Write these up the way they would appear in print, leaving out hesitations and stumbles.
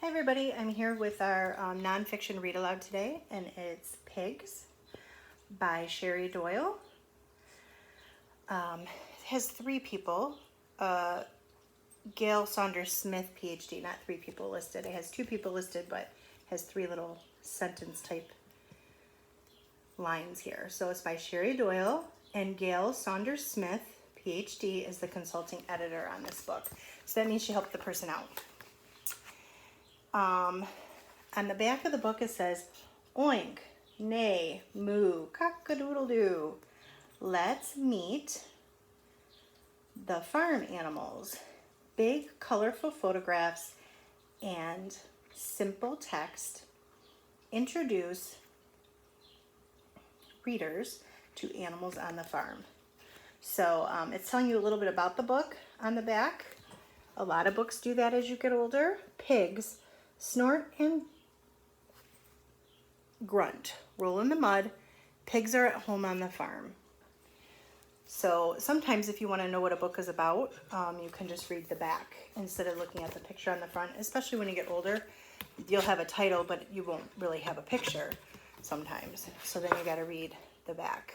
Hi everybody, I'm here with our nonfiction read aloud today, and it's Pigs by Sherry Doyle. It has three people, Gail Saunders Smith, PhD, not three people listed. It has two people listed, but has three little sentence type lines here. So it's by Sherry Doyle, and Gail Saunders Smith, PhD, is the consulting editor on this book. So that means she helped the person out. On the back of the book it says, oink, neigh, moo, cock-a-doodle-doo. Let's meet the farm animals. Big, colorful photographs and simple text introduce readers to animals on the farm. So it's telling you a little bit about the book on the back. A lot of books do that as you get older. Pigs snort and grunt, roll in the mud. Pigs are at home on the farm. So sometimes if you want to know what a book is about, you can just read the back instead of looking at the picture on the front, especially when you get older. You'll have a title, but you won't really have a picture sometimes. So then you got to read the back.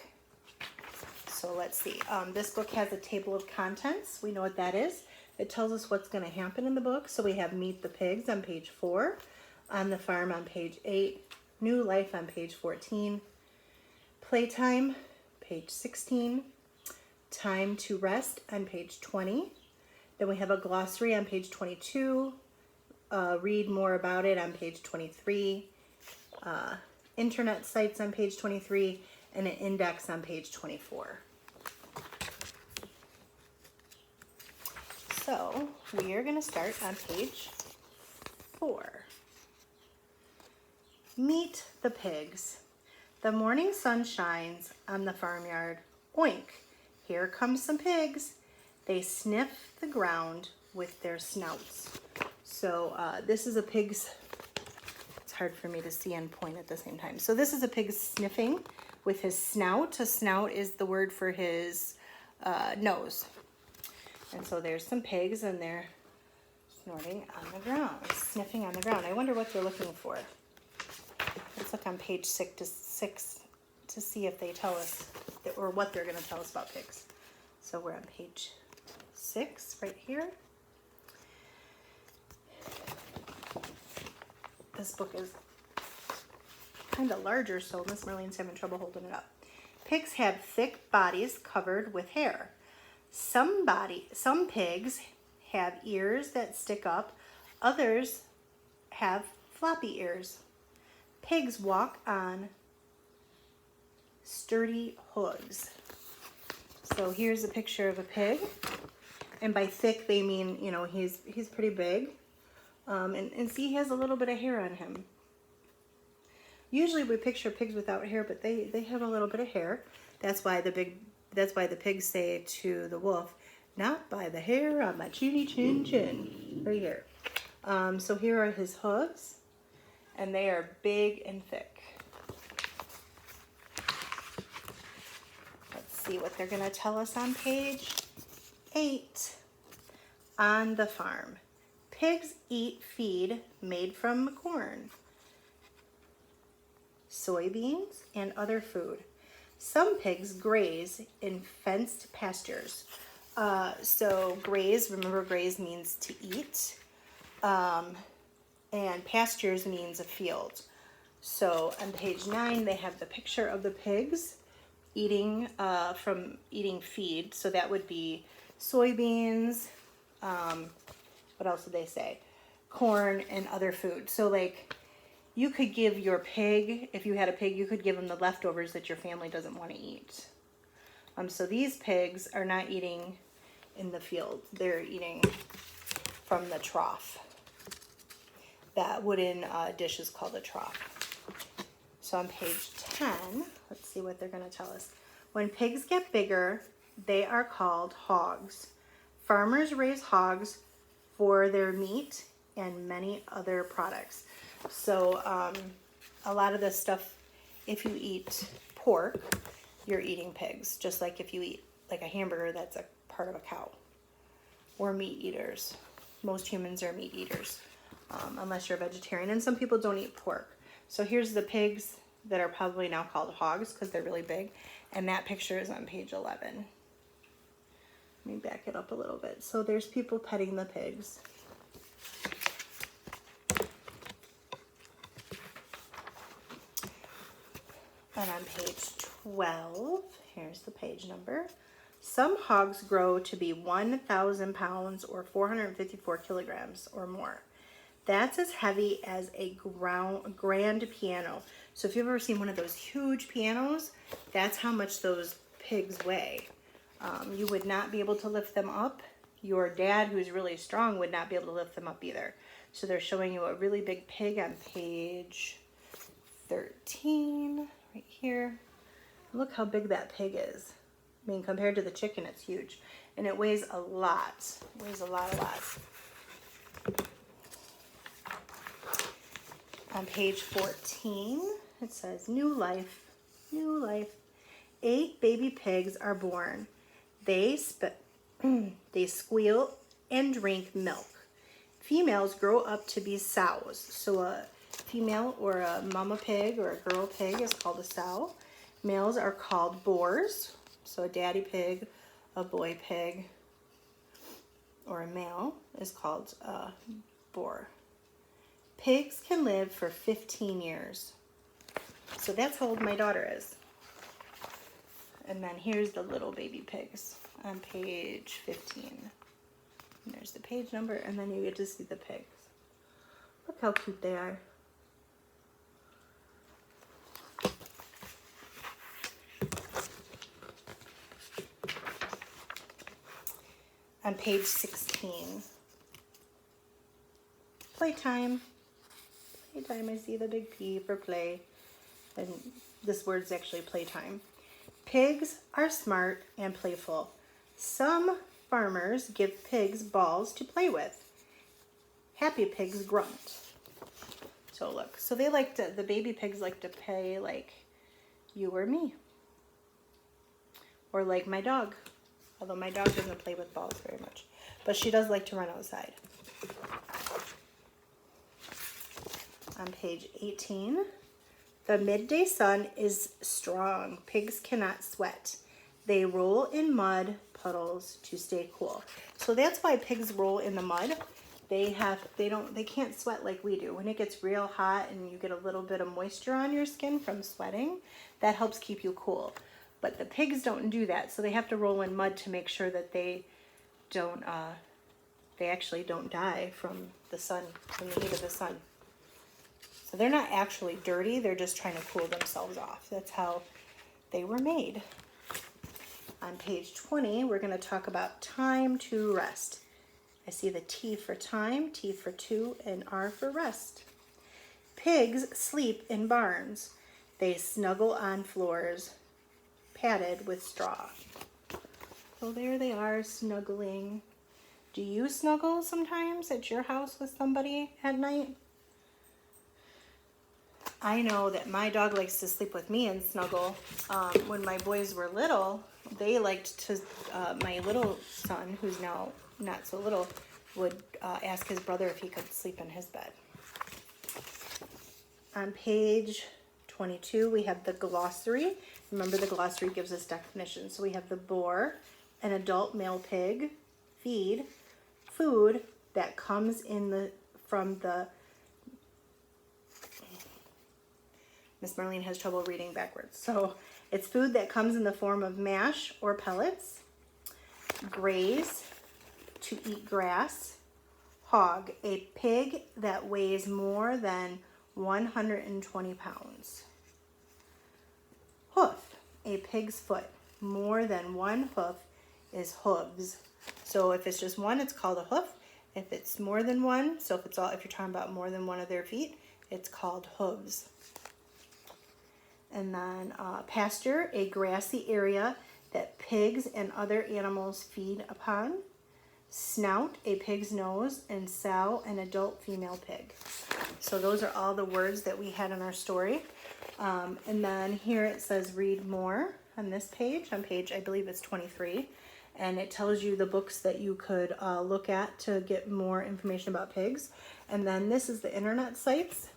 So let's see. This book has a table of contents. We know what that is. It tells us what's going to happen in the book. So we have Meet the Pigs on page 4, On the Farm on page 8, New Life on page 14, Playtime, page 16, Time to Rest on page 20. Then we have a glossary on page 22, read more about it on page 23, internet sites on page 23, and an index on page 24. So we are going to start on page 4. Meet the pigs. The morning sun shines on the farmyard. Oink! Here come some pigs. They sniff the ground with their snouts. So this is a pig's, it's hard for me to see and point at the same time. So this is a pig sniffing with his snout. A snout is the word for his nose. And so there's some pigs and they're snorting on the ground, sniffing on the ground. I wonder what they're looking for. Let's look on page 6 to see if they tell us, or what they're going to tell us about pigs. So we're on page 6 right here. This book is kind of larger, so Miss Marlene's having trouble holding it up. Pigs have thick bodies covered with hair. Some pigs have ears that stick up. Others have floppy ears. Pigs walk on sturdy hooves. So here's a picture of a pig, and by thick they mean, you know, he's pretty big, and see, he has a little bit of hair on him. Usually we picture pigs without hair, but they have a little bit of hair. That's why the pigs say to the wolf, "Not by the hair on my chinny chin chin," right here. So here are his hooves, and they are big and thick. See what they're going to tell us on page 8. On the farm. Pigs eat feed made from corn, soybeans, and other food. Some pigs graze in fenced pastures. So graze, remember graze means to eat, and pastures means a field. So on page 9 they have the picture of the pigs eating feed. So that would be soybeans, what else did they say? Corn and other food. So like you could give your pig, if you had a pig, you could give them the leftovers that your family doesn't want to eat. So these pigs are not eating in the field. They're eating from the trough. That wooden dish is called a trough. So on page 10, let's see what they're going to tell us. When pigs get bigger, they are called hogs. Farmers raise hogs for their meat and many other products. So a lot of this stuff, if you eat pork, you're eating pigs. Just like if you eat like a hamburger, that's a part of a cow. Or meat eaters. Most humans are meat eaters. unless you're a vegetarian. And some people don't eat pork. So here's the pigs that are probably now called hogs because they're really big. And that picture is on page 11. Let me back it up a little bit. So there's people petting the pigs. And on page 12, here's the page number. Some hogs grow to be 1,000 pounds or 454 kilograms or more. That's as heavy as a grand piano. So if you've ever seen one of those huge pianos, that's how much those pigs weigh. You would not be able to lift them up. Your dad, who's really strong, would not be able to lift them up either. So they're showing you a really big pig on page 13, right here. Look how big that pig is. I mean, compared to the chicken, it's huge. And it weighs a lot. It weighs a lot. On page 14, it says, new life. 8 baby pigs are born. They squeal and drink milk. Females grow up to be sows. So a female or a mama pig or a girl pig is called a sow. Males are called boars. So a daddy pig, a boy pig, or a male is called a boar. Pigs can live for 15 years. So that's how old my daughter is. And then here's the little baby pigs on page 15. And there's the page number, and then you get to see the pigs. Look how cute they are. On page 16, playtime. Playtime, I see the big P for play. And this word's actually playtime. Pigs are smart and playful. Some farmers give pigs balls to play with. Happy pigs grunt. So look, so they like to, the baby pigs like to play like you or me. Or like my dog. Although my dog doesn't play with balls very much. But she does like to run outside. On page 18, the midday sun is strong. Pigs cannot sweat. They roll in mud puddles to stay cool. So that's why pigs roll in the mud. They can't sweat like we do. When it gets real hot and you get a little bit of moisture on your skin from sweating, that helps keep you cool. But the pigs don't do that, so they have to roll in mud to make sure that they don't, they actually don't die from the sun, from the heat of the sun. So they're not actually dirty, they're just trying to cool themselves off. That's how they were made. On page 20, we're going to talk about time to rest. I see the T for time, T for two, and R for rest. Pigs sleep in barns. They snuggle on floors padded with straw. So there they are snuggling. Do you snuggle sometimes at your house with somebody at night? I know that my dog likes to sleep with me and snuggle. When my boys were little, they liked to, my little son, who's now not so little, would ask his brother if he could sleep in his bed. On page 22, we have the glossary. Remember, the glossary gives us definitions. So we have the boar, an adult male pig, feed, food that comes in from the, Miss Marlene has trouble reading backwards. So it's food that comes in the form of mash or pellets, graze, to eat grass, hog, a pig that weighs more than 120 pounds. Hoof, a pig's foot. More than one hoof is hooves. So if it's just one, it's called a hoof. If it's more than one, so if you're talking about more than one of their feet, it's called hooves. And then pasture, a grassy area that pigs and other animals feed upon. Snout, a pig's nose, and sow, an adult female pig. So those are all the words that we had in our story. And then here it says read more on this page, I believe it's 23. and it tells you the books that you could look at to get more information about pigs. And then this is the internet sites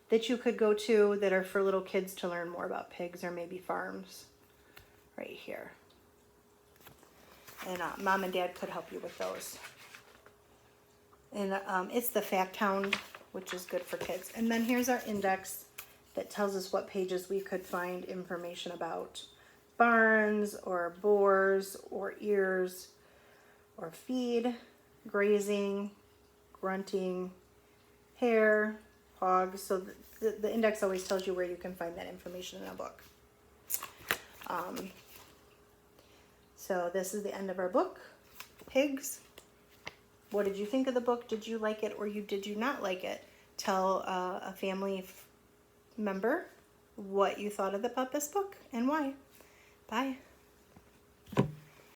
that you could go to that are for little kids to learn more about pigs or maybe farms, right here. And Mom and Dad could help you with those. And it's the Fact Hound, which is good for kids. And then here's our index that tells us what pages we could find information about barns or boars or ears or feed, grazing, grunting, hair, hogs. So the index always tells you where you can find that information in a book. So this is the end of our book, Pigs. What did you think of the book? Did you like it or did you not like it? Tell a family member what you thought of the Puppet book and why. Bye.